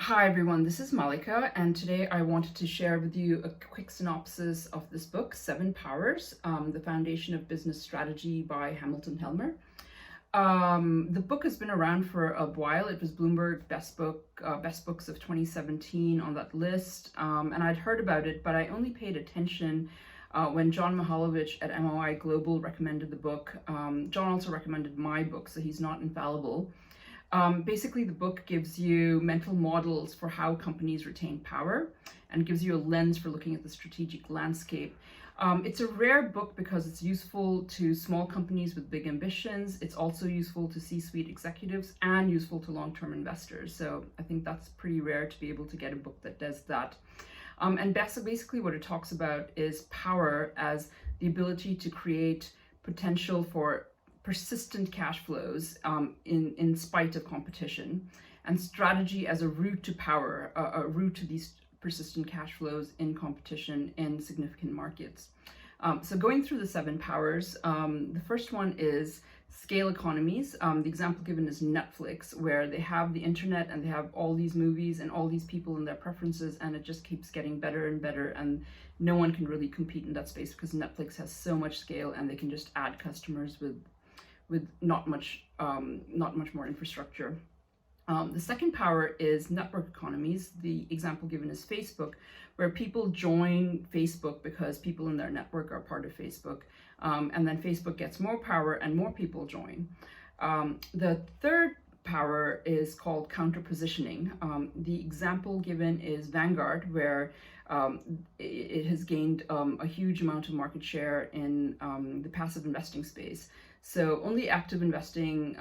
Hi everyone, this is Malika, and today I wanted to share with you a quick synopsis of this book, Seven Powers, The Foundation of Business Strategy by Hamilton Helmer. The book has been around for a while. It was Bloomberg Best Books of 2017 on that list, and I'd heard about it, but I only paid attention when John Mihalovich at MOI Global recommended the book. John also recommended my book, so he's not infallible. Basically, the book gives you mental models for how companies retain power and gives you a lens for looking at the strategic landscape. It's a rare book because it's useful to small companies with big ambitions. It's also useful to C-suite executives and useful to long-term investors. So I think that's pretty rare to be able to get a book that does that. And basically what it talks about is power as the ability to create potential for persistent cash flows in spite of competition, and strategy as a route to power, a route to these persistent cash flows in competition in significant markets. So going through the seven powers, the first one is scale economies. The example given is Netflix, where they have the internet and they have all these movies and all these people and their preferences, and it just keeps getting better and better, and no one can really compete in that space because Netflix has so much scale and they can just add customers with not much more infrastructure. The second power is network economies. The example given is Facebook, where people join Facebook because people in their network are part of Facebook, and then Facebook gets more power and more people join. The third power is called counter-positioning. The example given is Vanguard, where it has gained a huge amount of market share in the passive investing space. So only active investing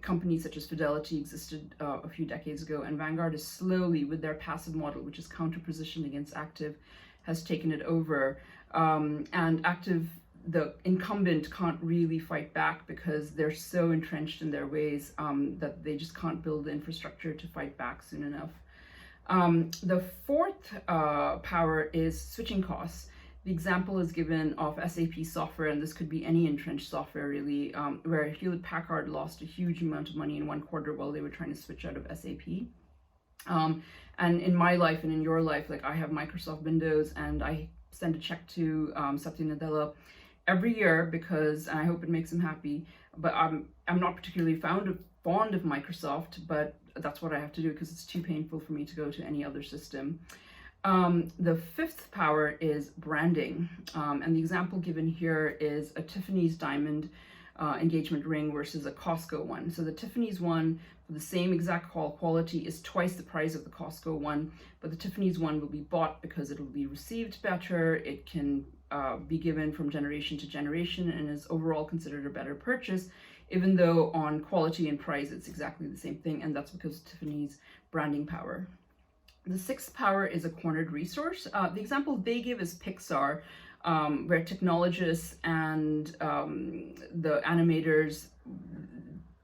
companies such as Fidelity existed a few decades ago, and Vanguard is slowly, with their passive model, which is counter-positioned against active, has taken it over. And active, the incumbent, can't really fight back because they're so entrenched in their ways that they just can't build the infrastructure to fight back soon enough. The fourth power is switching costs. The example is given of SAP software, and this could be any entrenched software really, where Hewlett Packard lost a huge amount of money in one quarter while they were trying to switch out of SAP. And in my life and in your life, like, I have Microsoft Windows, and I send a check to Satya Nadella every year because, and I hope it makes him happy, but I'm not particularly fond of Microsoft, but that's what I have to do because it's too painful for me to go to any other system. The fifth power is branding, and the example given here is a Tiffany's diamond engagement ring versus a Costco one. So the Tiffany's one, for the same exact quality, is twice the price of the Costco one, but the Tiffany's one will be bought because it will be received better, it can be given from generation to generation, and is overall considered a better purchase, even though on quality and price it's exactly the same thing, and that's because of Tiffany's branding power. The sixth power is a cornered resource. The example they give is Pixar, where technologists and the animators,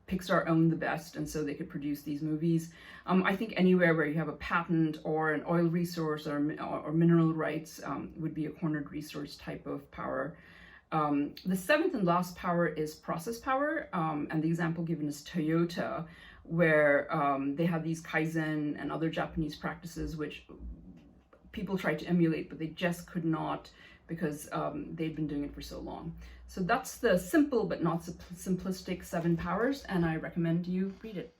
Pixar owned the best, and so they could produce these movies. I think anywhere where you have a patent or an oil resource or mineral rights would be a cornered resource type of power. The seventh and last power is process power, and the example given is Toyota, where they have these Kaizen and other Japanese practices which people tried to emulate, but they just could not because they'd been doing it for so long. So that's the simple but not simplistic seven powers, and I recommend you read it.